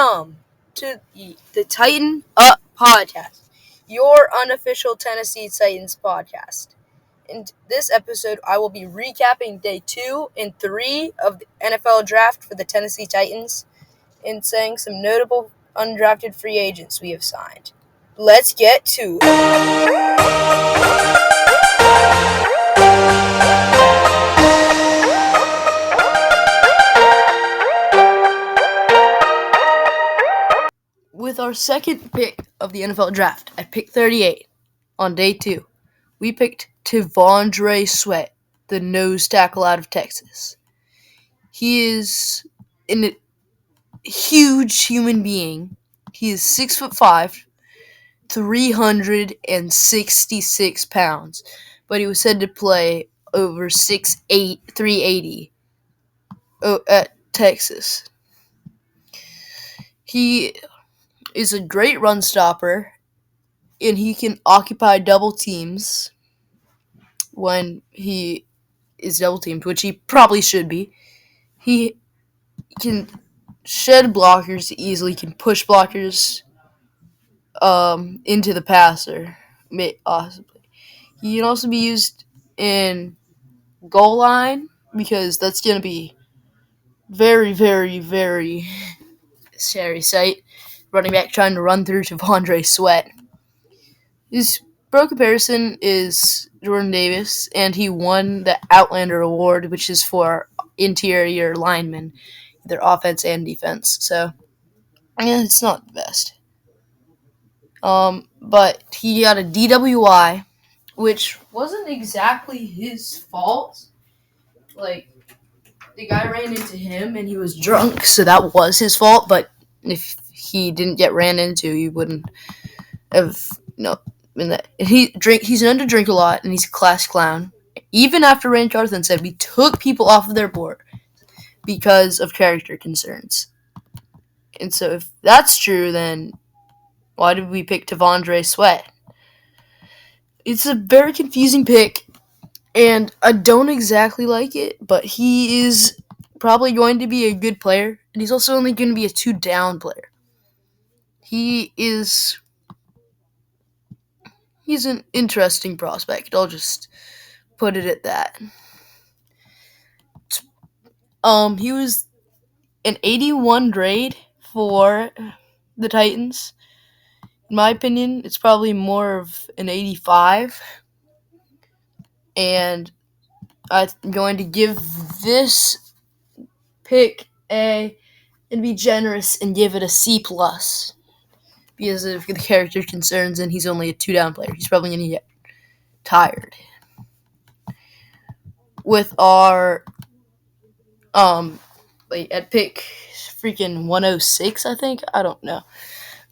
Welcome to the Titan Up podcast, your unofficial Tennessee Titans podcast. In this episode, I will be recapping day 2 and 3 of the NFL draft for the Tennessee Titans and saying some notable undrafted free agents we have signed. Let's get to it. With our second pick of the NFL draft at pick 38 on day 2, we picked T'Vondre Sweat, the nose tackle out of Texas. He is a huge human being. He is 6'5", 366 pounds, but he was said to play over 6'8", 380 at Texas. He is a great run stopper, and he can occupy double teams when he is double teamed, which he probably should be. He can shed blockers easily, can push blockers into the passer, possibly. He can also be used in goal line because that's going to be very, very, very scary sight. Running back trying to run through T'Vondre Sweat. His pro comparison is Jordan Davis, and he won the Outlander Award, which is for interior linemen, either offense and defense. So, it's not the best. But he got a DWI, which wasn't exactly his fault. Like, the guy ran into him, and he was drunk, so that was his fault. But if he didn't get ran into, he wouldn't have, been that. He's known to drink a lot, and he's a class clown. Even after Randy Carthon said we took people off of their board because of character concerns. And so if that's true, then why did we pick T'Vondre Sweat? It's a very confusing pick, and I don't exactly like it, but he is probably going to be a good player, and he's also only going to be a 2-down player. He's an interesting prospect. I'll just put it at that. He was an 81 grade for the Titans. In my opinion, it's probably more of an 85. And I'm going to give this pick and be generous and give it a C+. Because of the character concerns, and he's only a 2-down player. He's probably going to get tired. With our, at pick freaking 106, I think? I don't know.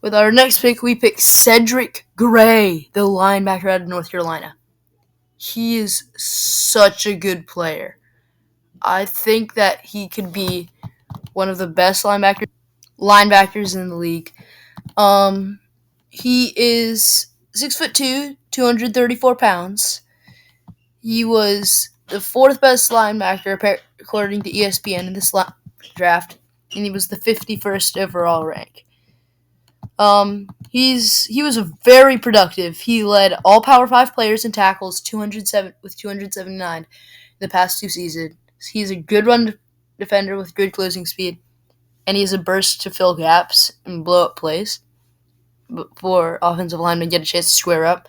With our next pick, we pick Cedric Gray, the linebacker out of North Carolina. He is such a good player. I think that he could be one of the best linebackers in the league. He is 6'2", 234 pounds. He was the 4th best linebacker according to ESPN in this draft, and he was the 51st overall rank. He was very productive. He led all Power 5 players in tackles, 279 in the past 2 seasons. He's a good run defender with good closing speed, and he has a burst to fill gaps and blow up plays before offensive linemen get a chance to square up.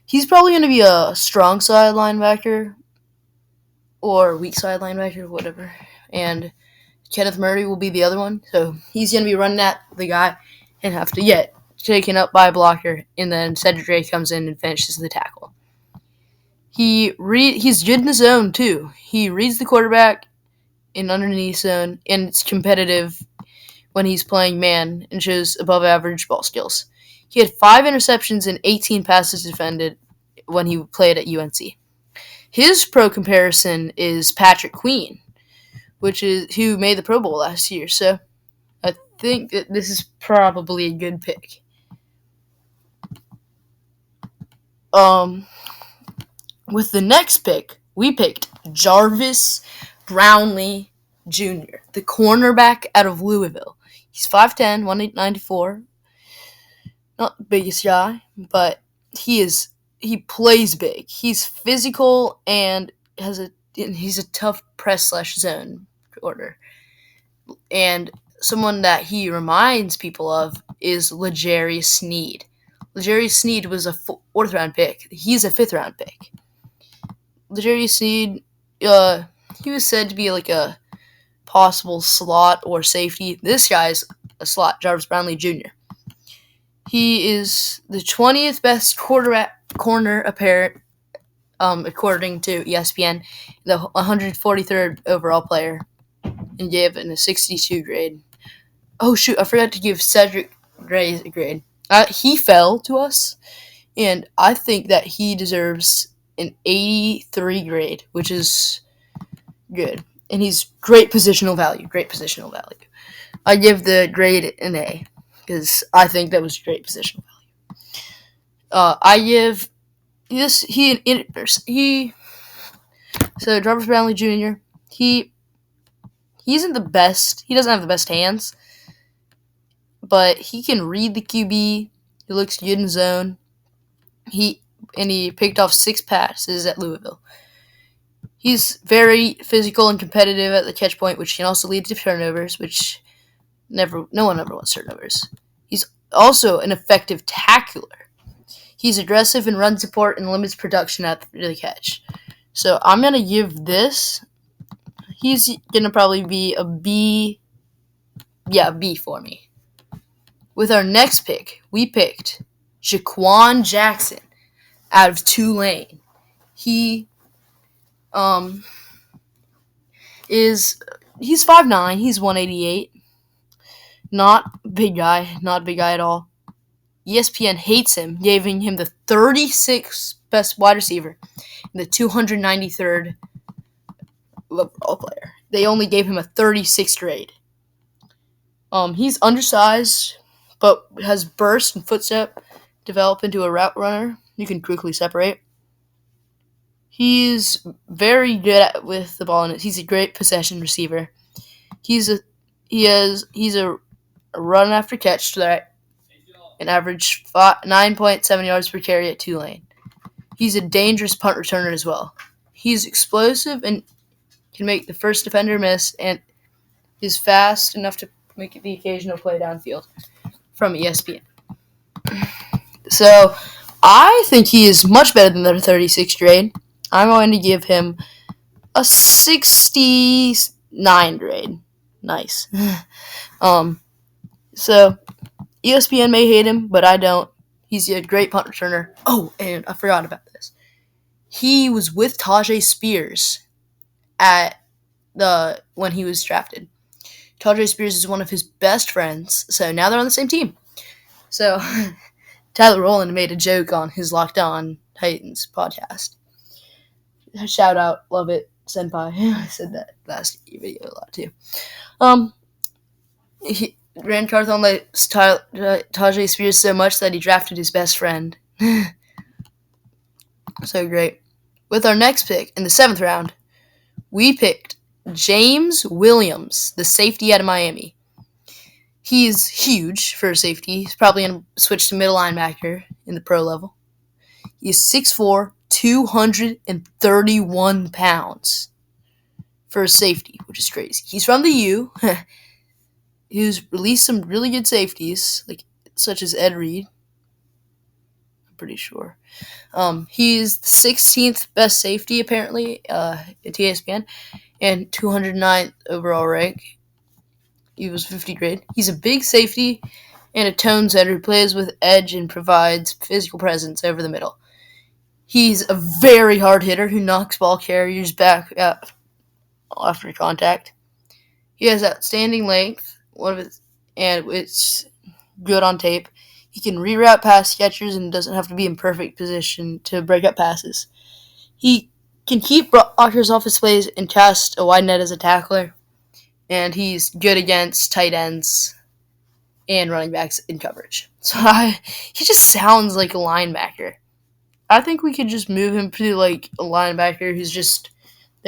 He's probably going to be a strong side linebacker or weak side linebacker, whatever. And Kenneth Murray will be the other one. So he's going to be running at the guy and have to get taken up by a blocker, and then Cedric Gray comes in and finishes the tackle. He's good in the zone, too. He reads the quarterback in underneath zone, and it's competitive when he's playing man and shows above-average ball skills. He had 5 interceptions and 18 passes defended when he played at UNC. His pro comparison is Patrick Queen, who made the Pro Bowl last year, so I think that this is probably a good pick. With the next pick, we picked Jarvis Brownlee Jr., the cornerback out of Louisville. He's 5'10", 194. Not the biggest guy, but he plays big. He's physical and he's a tough press/zone order. And someone that he reminds people of is L'Jarius Sneed. L'Jarius Sneed was a fourth round pick. He's a fifth round pick. L'Jarius Sneed, he was said to be like a possible slot or safety. This guy's a slot, Jarvis Brownlee Jr. He is the 20th best corner apparent, according to ESPN, the 143rd overall player, and gave it a 62 grade. Oh shoot, I forgot to give Cedric Gray a grade. He fell to us, and I think that he deserves an 83 grade, which is good. And he's great positional value. I give the grade an A because I think that was great positional value. I give this so Jarvis Brownlee Jr. He isn't the best. He doesn't have the best hands, but he can read the QB. He looks good in zone. He picked off 6 passes at Louisville. He's very physical and competitive at the catch point, which can also lead to turnovers, which no one ever wants turnovers. He's also an effective tackler. He's aggressive in run support and limits production at the catch. So I'm going to give this, he's going to probably be a B. Yeah, a B for me. With our next pick, we picked Jaquan Jackson out of Tulane. He's 5'9", he's 188. Not big guy at all. ESPN hates him, giving him the 36th best wide receiver and the 293rd overall player. They only gave him a 36th grade. He's undersized, but has burst and footstep, develop into a route runner. You can quickly separate. He's very good with the ball, and he's a great possession receiver. He's a run after catch threat, an average 9.7 yards per carry at Tulane. He's a dangerous punt returner as well. He's explosive and can make the first defender miss, and is fast enough to make the occasional play downfield from ESPN. So I think he is much better than the 36th grade. I'm going to give him a 69 grade. Nice. So ESPN may hate him, but I don't. He's a great punt returner. Oh, and I forgot about this. He was with Tajay Spears when he was drafted. Tajay Spears is one of his best friends, so now they're on the same team. So Tyler Rowland made a joke on his Locked On Titans podcast. Shout out, love it, senpai. I said that last video a lot too. Grant Carthon likes Tajay Spears so much that he drafted his best friend. So great. With our next pick in the 7th round, we picked James Williams, the safety out of Miami. He's huge for a safety. He's probably going to switch to middle linebacker in the pro level. He's 6'4", 231 pounds for a safety, which is crazy. He's from the U. He's released some really good safeties, such as Ed Reed. I'm pretty sure. He's the 16th best safety, apparently, at ESPN, and 209th overall rank. He was 50 grade. He's a big safety and a tone setter who plays with edge and provides physical presence over the middle. He's a very hard hitter who knocks ball carriers back after contact. He has outstanding length, and it's good on tape. He can reroute pass catchers and doesn't have to be in perfect position to break up passes. He can keep blockers off his plays and cast a wide net as a tackler. And he's good against tight ends and running backs in coverage. So he just sounds like a linebacker. I think we could just move him to a linebacker who's just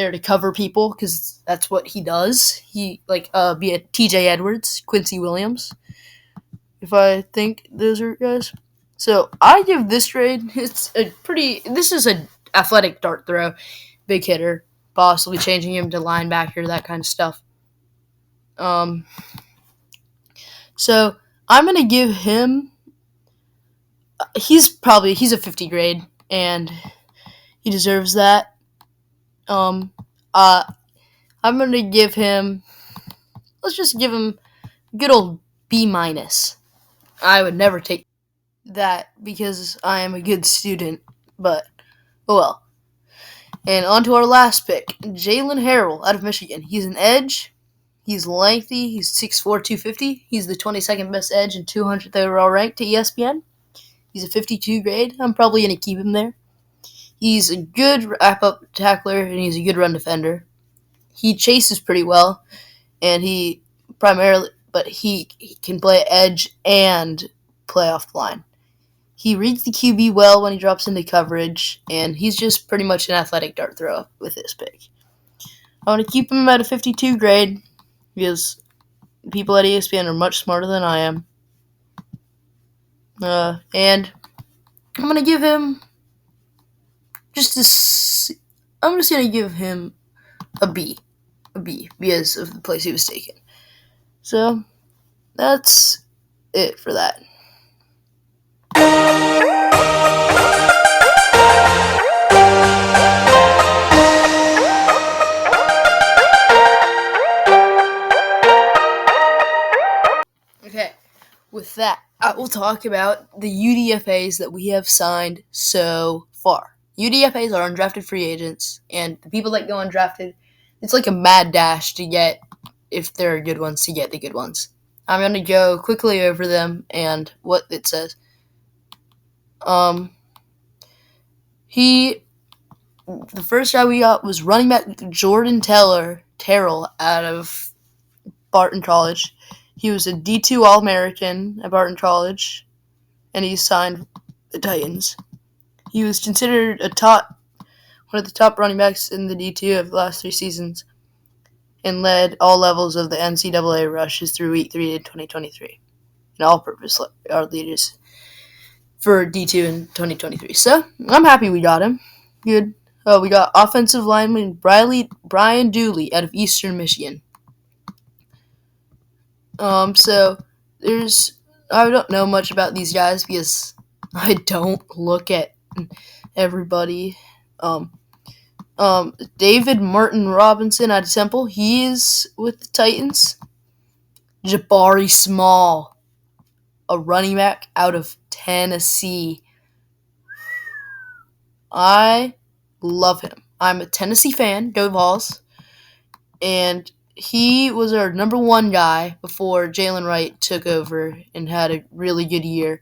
there to cover people because that's what he does. He be a T.J. Edwards, Quincy Williams, if I think those are guys. So I give this grade. It's a pretty. This is an athletic dart throw, big hitter, possibly changing him to linebacker, that kind of stuff. Um, so I'm gonna give him. He's a 50 grade, and he deserves that. Um, uh, I'm gonna give him. Let's just give him good old B minus. I would never take that because I am a good student, but oh well. And on to our last pick, Jalen Harrell out of Michigan. He's an edge. He's lengthy. He's 6'4", 250. He's the 22nd best edge and 200th overall ranked to ESPN. He's a 52 grade. I'm probably going to keep him there. He's a good wrap-up tackler, and he's a good run defender. He chases pretty well, and he can play edge and play off the line. He reads the QB well when he drops into coverage, and he's just pretty much an athletic dart throw with this pick. I want to keep him at a 52 grade because people at ESPN are much smarter than I am. And I'm going to give him I'm just going to give him a B because of the place he was taken. So that's it for that. Okay, with that, I will talk about the UDFAs that we have signed so far. UDFAs are undrafted free agents, and the people that go undrafted, it's like a mad dash to get, if there are good ones, to get the good ones. I'm going to go quickly over them and what it says. The first guy we got was running back Jordan Terrell out of Barton College. He was a D2 All-American at Barton College, and he signed the Titans. He was considered one of the top running backs in the D2 of the last 3 seasons, and led all levels of the NCAA rushes through Week 3 in 2023, and all-purpose leaders for D2 in 2023. So, I'm happy we got him. Good. We got offensive lineman Brian Dooley out of Eastern Michigan. So I don't know much about these guys because I don't look at everybody. David Martin Robinson out of Temple, he is with the Titans. Jabari Small, a running back out of Tennessee. I love him. I'm a Tennessee fan, go Vols, and he was our number 1 guy before Jalen Wright took over and had a really good year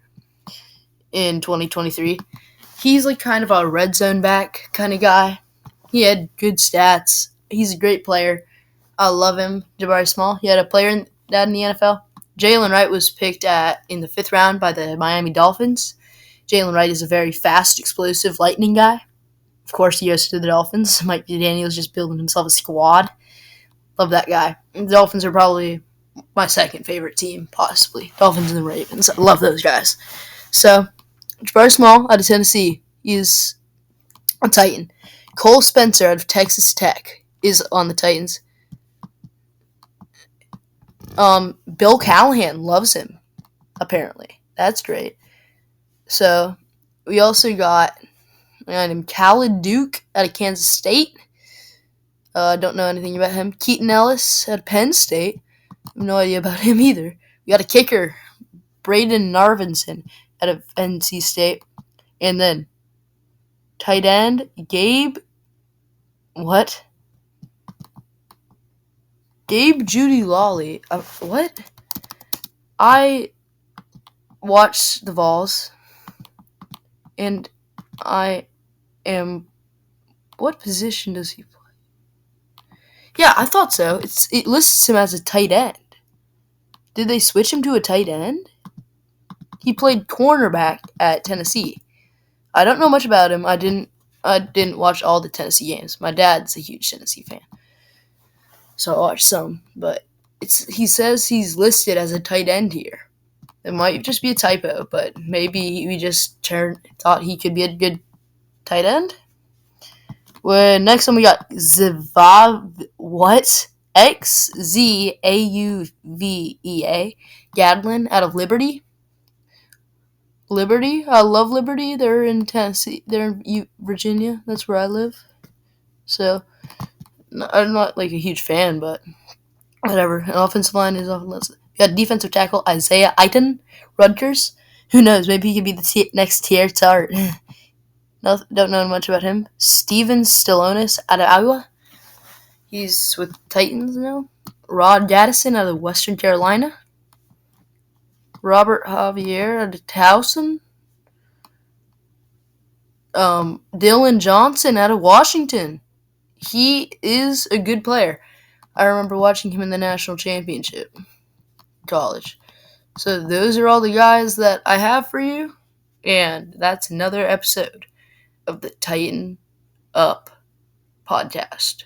in 2023. He's like kind of a red zone back kind of guy. He had good stats. He's a great player. I love him, Jabari Small. He had a player in the NFL. Jalen Wright was picked in the 5th round by the Miami Dolphins. Jalen Wright is a very fast, explosive, lightning guy. Of course, he goes to the Dolphins. Mike Daniels just building himself a squad. Love that guy. The Dolphins are probably my second favorite team, possibly. Dolphins and the Ravens. I love those guys. So, Jabari Small out of Tennessee is a Titan. Cole Spencer out of Texas Tech is on the Titans. Bill Callahan loves him, apparently. That's great. So, we also got a guy named Khalid Duke out of Kansas State. Don't know anything about him. Keaton Ellis out of Penn State. I have no idea about him either. We got a kicker, Braden Narvinson out of NC State. And then tight end, Gabe Judy Lawley. What? I watched the Vols, and what position does he play? Yeah, I thought so. It lists him as a tight end. Did they switch him to a tight end? He played cornerback at Tennessee. I don't know much about him. I didn't I didn't watch all the Tennessee games. My dad's a huge Tennessee fan, so I watched some. But he says he's listed as a tight end here. It might just be a typo, but maybe we just thought he could be a good tight end. Well, next one we got Xzauvea Gadlin out of Liberty. Liberty, I love Liberty. They're in Tennessee. They're in Virginia. That's where I live. So I'm not like a huge fan, but whatever. An offensive line is offensive. You got defensive tackle Isaiah Iton, Rutgers. Who knows? Maybe he could be the next Tier Tart. No, don't know much about him. Steven Stillonis out of Iowa. He's with Titans now. Rod Gaddison out of Western Carolina. Robert Javier out of Towson. Dylan Johnson out of Washington. He is a good player. I remember watching him in the national championship college. So those are all the guys that I have for you. And that's another episode of the Tighten Up podcast.